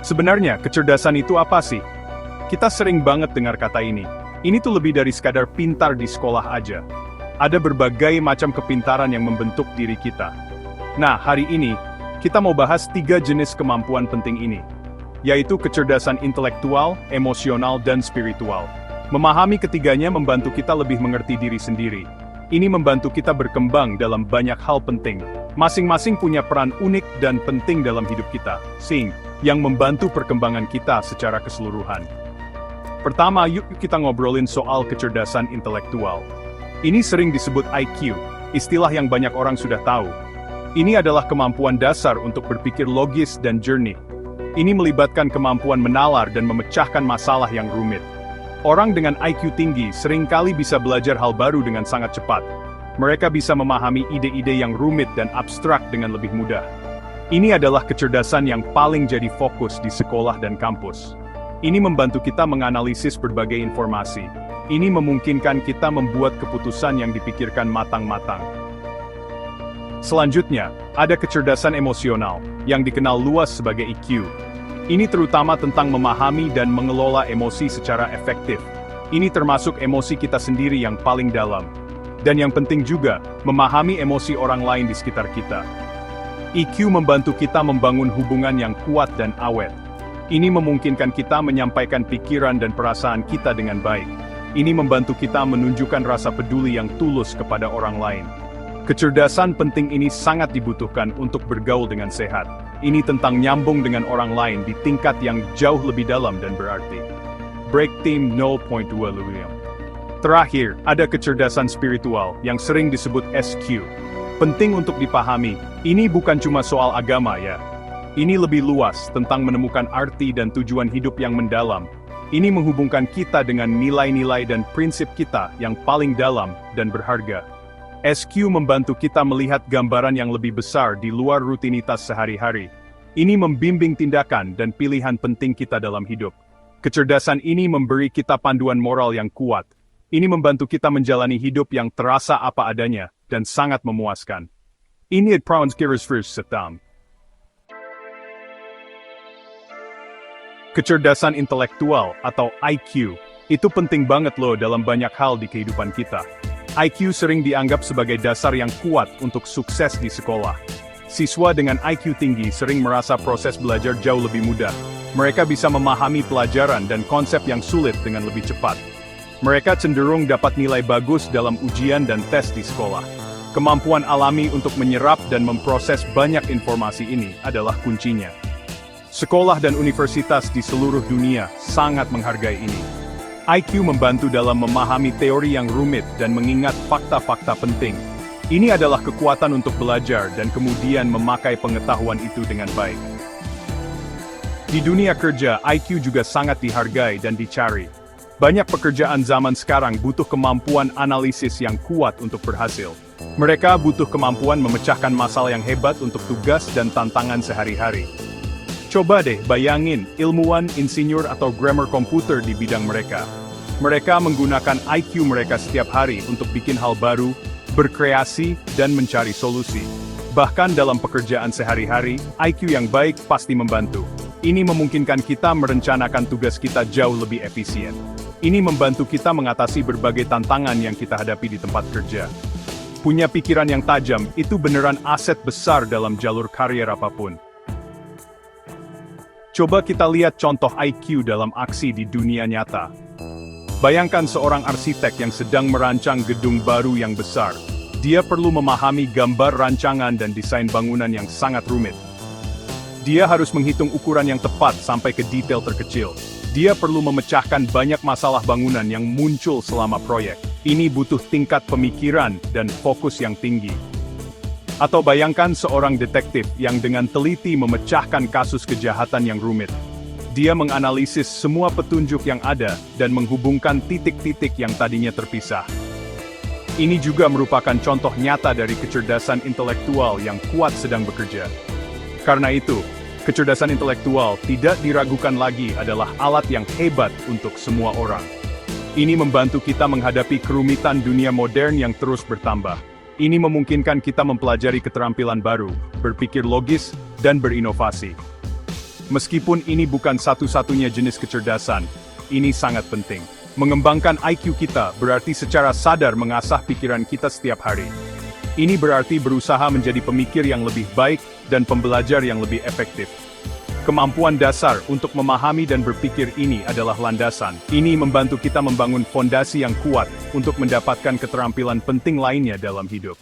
Sebenarnya, kecerdasan itu apa sih? Kita sering banget dengar kata ini. Ini tuh lebih dari sekadar pintar di sekolah aja. Ada berbagai macam kepintaran yang membentuk diri kita. Nah, hari ini, kita mau bahas 3 jenis kemampuan penting ini, yaitu kecerdasan intelektual, emosional, dan spiritual. Memahami ketiganya membantu kita lebih mengerti diri sendiri. Ini membantu kita berkembang dalam banyak hal penting. Masing-masing punya peran unik dan penting dalam hidup kita, yang membantu perkembangan kita secara keseluruhan. Pertama, yuk kita ngobrolin soal kecerdasan intelektual. Ini sering disebut IQ, istilah yang banyak orang sudah tahu. Ini adalah kemampuan dasar untuk berpikir logis dan jernih. Ini melibatkan kemampuan menalar dan memecahkan masalah yang rumit. Orang dengan IQ tinggi seringkali bisa belajar hal baru dengan sangat cepat. Mereka bisa memahami ide-ide yang rumit dan abstrak dengan lebih mudah. Ini adalah kecerdasan yang paling jadi fokus di sekolah dan kampus. Ini membantu kita menganalisis berbagai informasi. Ini memungkinkan kita membuat keputusan yang dipikirkan matang-matang. Selanjutnya, ada kecerdasan emosional, yang dikenal luas sebagai EQ. Ini terutama tentang memahami dan mengelola emosi secara efektif. Ini termasuk emosi kita sendiri yang paling dalam. Dan yang penting juga, memahami emosi orang lain di sekitar kita. EQ membantu kita membangun hubungan yang kuat dan awet. Ini memungkinkan kita menyampaikan pikiran dan perasaan kita dengan baik. Ini membantu kita menunjukkan rasa peduli yang tulus kepada orang lain. Kecerdasan penting ini sangat dibutuhkan untuk bergaul dengan sehat. Ini tentang nyambung dengan orang lain di tingkat yang jauh lebih dalam dan berarti. Break Team 0.2 William. Terakhir, ada kecerdasan spiritual yang sering disebut SQ. Penting untuk dipahami, ini bukan cuma soal agama ya. Ini lebih luas tentang menemukan arti dan tujuan hidup yang mendalam. Ini menghubungkan kita dengan nilai-nilai dan prinsip kita yang paling dalam dan berharga. SQ membantu kita melihat gambaran yang lebih besar di luar rutinitas sehari-hari. Ini membimbing tindakan dan pilihan penting kita dalam hidup. Kecerdasan ini memberi kita panduan moral yang kuat. Ini membantu kita menjalani hidup yang terasa apa adanya dan sangat memuaskan. Ini adalah setam. Kecerdasan intelektual atau IQ, itu penting banget loh dalam banyak hal di kehidupan kita. IQ sering dianggap sebagai dasar yang kuat untuk sukses di sekolah. Siswa dengan IQ tinggi sering merasa proses belajar jauh lebih mudah. Mereka bisa memahami pelajaran dan konsep yang sulit dengan lebih cepat. Mereka cenderung dapat nilai bagus dalam ujian dan tes di sekolah. Kemampuan alami untuk menyerap dan memproses banyak informasi ini adalah kuncinya. Sekolah dan universitas di seluruh dunia sangat menghargai ini. IQ membantu dalam memahami teori yang rumit dan mengingat fakta-fakta penting. Ini adalah kekuatan untuk belajar dan kemudian memakai pengetahuan itu dengan baik. Di dunia kerja, IQ juga sangat dihargai dan dicari. Banyak pekerjaan zaman sekarang butuh kemampuan analisis yang kuat untuk berhasil. Mereka butuh kemampuan memecahkan masalah yang hebat untuk tugas dan tantangan sehari-hari. Coba deh bayangin ilmuwan, insinyur atau grammar komputer di bidang mereka. Mereka menggunakan IQ mereka setiap hari untuk bikin hal baru, berkreasi, dan mencari solusi. Bahkan dalam pekerjaan sehari-hari, IQ yang baik pasti membantu. Ini memungkinkan kita merencanakan tugas kita jauh lebih efisien. Ini membantu kita mengatasi berbagai tantangan yang kita hadapi di tempat kerja. Punya pikiran yang tajam, itu beneran aset besar dalam jalur karier apapun. Coba kita lihat contoh IQ dalam aksi di dunia nyata. Bayangkan seorang arsitek yang sedang merancang gedung baru yang besar. Dia perlu memahami gambar rancangan dan desain bangunan yang sangat rumit. Dia harus menghitung ukuran yang tepat sampai ke detail terkecil. Dia perlu memecahkan banyak masalah bangunan yang muncul selama proyek. Ini butuh tingkat pemikiran dan fokus yang tinggi. Atau bayangkan seorang detektif yang dengan teliti memecahkan kasus kejahatan yang rumit. Dia menganalisis semua petunjuk yang ada dan menghubungkan titik-titik yang tadinya terpisah. Ini juga merupakan contoh nyata dari kecerdasan intelektual yang kuat sedang bekerja. Karena itu, kecerdasan intelektual tidak diragukan lagi adalah alat yang hebat untuk semua orang. Ini membantu kita menghadapi kerumitan dunia modern yang terus bertambah. Ini memungkinkan kita mempelajari keterampilan baru, berpikir logis, dan berinovasi. Meskipun ini bukan satu-satunya jenis kecerdasan, ini sangat penting. Mengembangkan IQ kita berarti secara sadar mengasah pikiran kita setiap hari. Ini berarti berusaha menjadi pemikir yang lebih baik dan pembelajar yang lebih efektif. Kemampuan dasar untuk memahami dan berpikir ini adalah landasan. Ini membantu kita membangun fondasi yang kuat untuk mendapatkan keterampilan penting lainnya dalam hidup.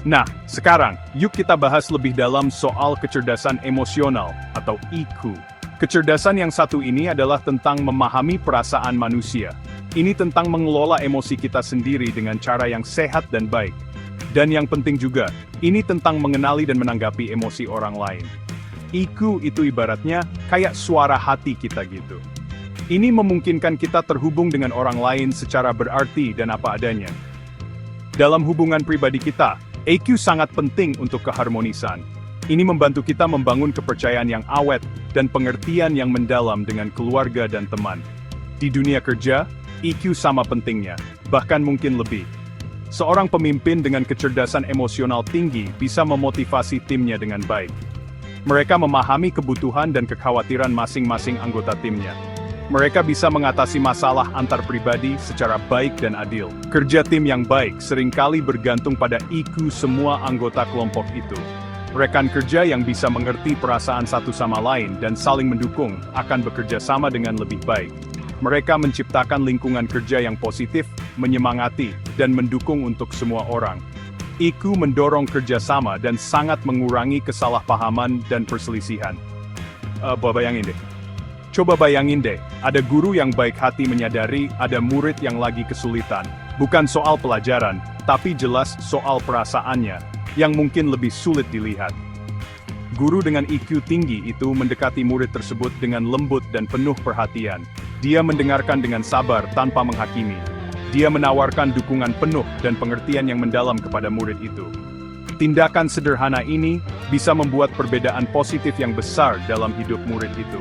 Nah, sekarang, yuk kita bahas lebih dalam soal kecerdasan emosional atau IQ. Kecerdasan yang satu ini adalah tentang memahami perasaan manusia. Ini tentang mengelola emosi kita sendiri dengan cara yang sehat dan baik. Dan yang penting juga, ini tentang mengenali dan menanggapi emosi orang lain. IQ itu ibaratnya kayak suara hati kita gitu. Ini memungkinkan kita terhubung dengan orang lain secara berarti dan apa adanya. Dalam hubungan pribadi kita, IQ sangat penting untuk keharmonisan. Ini membantu kita membangun kepercayaan yang awet dan pengertian yang mendalam dengan keluarga dan teman. Di dunia kerja, IQ sama pentingnya, bahkan mungkin lebih. Seorang pemimpin dengan kecerdasan emosional tinggi bisa memotivasi timnya dengan baik. Mereka memahami kebutuhan dan kekhawatiran masing-masing anggota timnya. Mereka bisa mengatasi masalah antar pribadi secara baik dan adil. Kerja tim yang baik seringkali bergantung pada IQ semua anggota kelompok itu. Rekan kerja yang bisa mengerti perasaan satu sama lain dan saling mendukung akan bekerja sama dengan lebih baik. Mereka menciptakan lingkungan kerja yang positif, menyemangati, dan mendukung untuk semua orang. IQ mendorong kerjasama dan sangat mengurangi kesalahpahaman dan perselisihan. Coba bayangin deh, ada guru yang baik hati menyadari ada murid yang lagi kesulitan. Bukan soal pelajaran, tapi jelas soal perasaannya, yang mungkin lebih sulit dilihat. Guru dengan IQ tinggi itu mendekati murid tersebut dengan lembut dan penuh perhatian. Dia mendengarkan dengan sabar tanpa menghakimi. Dia menawarkan dukungan penuh dan pengertian yang mendalam kepada murid itu. Tindakan sederhana ini bisa membuat perbedaan positif yang besar dalam hidup murid itu.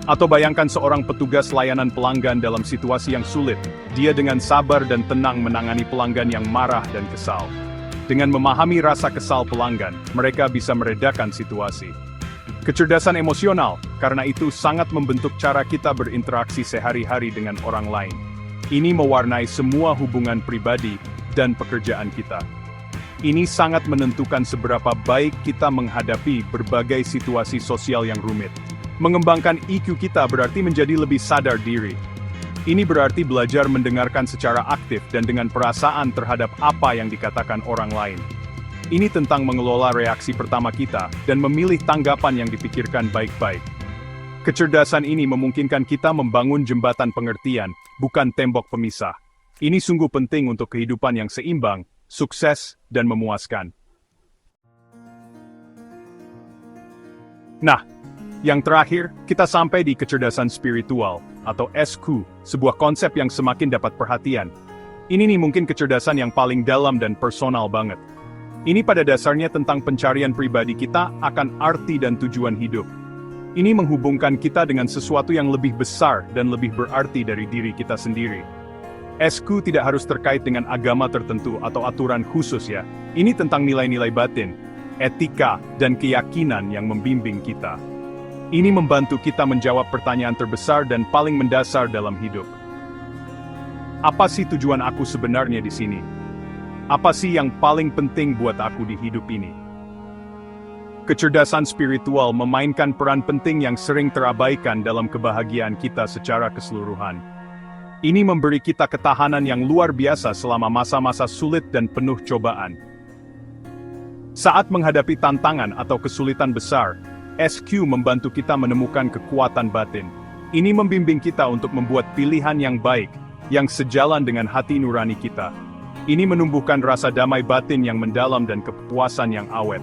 Atau bayangkan seorang petugas layanan pelanggan dalam situasi yang sulit. Dia dengan sabar dan tenang menangani pelanggan yang marah dan kesal. Dengan memahami rasa kesal pelanggan, mereka bisa meredakan situasi. Kecerdasan emosional, karena itu sangat membentuk cara kita berinteraksi sehari-hari dengan orang lain. Ini mewarnai semua hubungan pribadi dan pekerjaan kita. Ini sangat menentukan seberapa baik kita menghadapi berbagai situasi sosial yang rumit. Mengembangkan IQ kita berarti menjadi lebih sadar diri. Ini berarti belajar mendengarkan secara aktif dan dengan perasaan terhadap apa yang dikatakan orang lain. Ini tentang mengelola reaksi pertama kita dan memilih tanggapan yang dipikirkan baik-baik. Kecerdasan ini memungkinkan kita membangun jembatan pengertian, bukan tembok pemisah. Ini sungguh penting untuk kehidupan yang seimbang, sukses, dan memuaskan. Nah, yang terakhir, kita sampai di kecerdasan spiritual, atau SQ, sebuah konsep yang semakin dapat perhatian. Ini nih mungkin kecerdasan yang paling dalam dan personal banget. Ini pada dasarnya tentang pencarian pribadi kita akan arti dan tujuan hidup. Ini menghubungkan kita dengan sesuatu yang lebih besar dan lebih berarti dari diri kita sendiri. SQ tidak harus terkait dengan agama tertentu atau aturan khusus ya. Ini tentang nilai-nilai batin, etika, dan keyakinan yang membimbing kita. Ini membantu kita menjawab pertanyaan terbesar dan paling mendasar dalam hidup. Apa sih tujuan aku sebenarnya di sini? Apa sih yang paling penting buat aku di hidup ini? Kecerdasan spiritual memainkan peran penting yang sering terabaikan dalam kebahagiaan kita secara keseluruhan. Ini memberi kita ketahanan yang luar biasa selama masa-masa sulit dan penuh cobaan. Saat menghadapi tantangan atau kesulitan besar, SQ membantu kita menemukan kekuatan batin. Ini membimbing kita untuk membuat pilihan yang baik, yang sejalan dengan hati nurani kita. Ini menumbuhkan rasa damai batin yang mendalam dan kepuasan yang awet.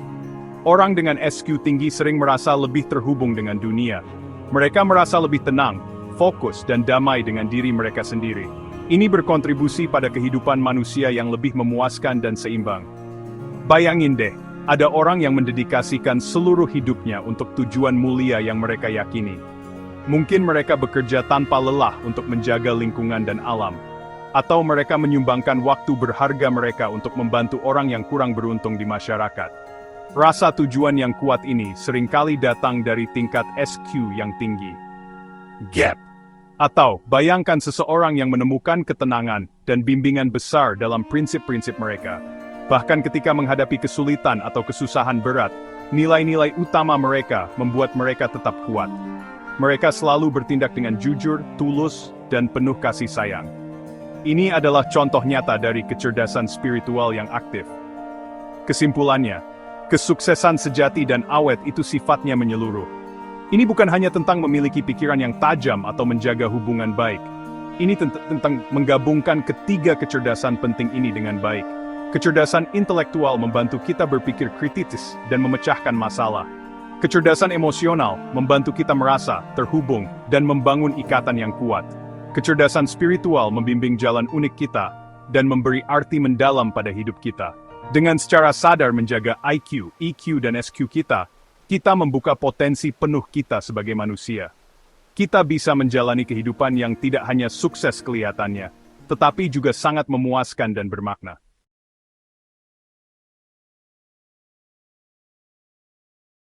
Orang dengan SQ tinggi sering merasa lebih terhubung dengan dunia. Mereka merasa lebih tenang, fokus, dan damai dengan diri mereka sendiri. Ini berkontribusi pada kehidupan manusia yang lebih memuaskan dan seimbang. Bayangin deh, ada orang yang mendedikasikan seluruh hidupnya untuk tujuan mulia yang mereka yakini. Mungkin mereka bekerja tanpa lelah untuk menjaga lingkungan dan alam. atau mereka menyumbangkan waktu berharga mereka untuk membantu orang yang kurang beruntung di masyarakat. Rasa tujuan yang kuat ini seringkali datang dari tingkat SQ yang tinggi. Gap. Atau, bayangkan seseorang yang menemukan ketenangan dan bimbingan besar dalam prinsip-prinsip mereka. Bahkan ketika menghadapi kesulitan atau kesusahan berat, nilai-nilai utama mereka membuat mereka tetap kuat. Mereka selalu bertindak dengan jujur, tulus, dan penuh kasih sayang. Ini adalah contoh nyata dari kecerdasan spiritual yang aktif. Kesimpulannya, kesuksesan sejati dan awet itu sifatnya menyeluruh. Ini bukan hanya tentang memiliki pikiran yang tajam atau menjaga hubungan baik. Ini tentang menggabungkan ketiga kecerdasan penting ini dengan baik. Kecerdasan intelektual membantu kita berpikir kritis dan memecahkan masalah. Kecerdasan emosional membantu kita merasa, terhubung, dan membangun ikatan yang kuat. Kecerdasan spiritual membimbing jalan unik kita dan memberi arti mendalam pada hidup kita. Dengan secara sadar menjaga IQ, EQ, dan SQ kita membuka potensi penuh kita sebagai manusia. Kita bisa menjalani kehidupan yang tidak hanya sukses kelihatannya, tetapi juga sangat memuaskan dan bermakna.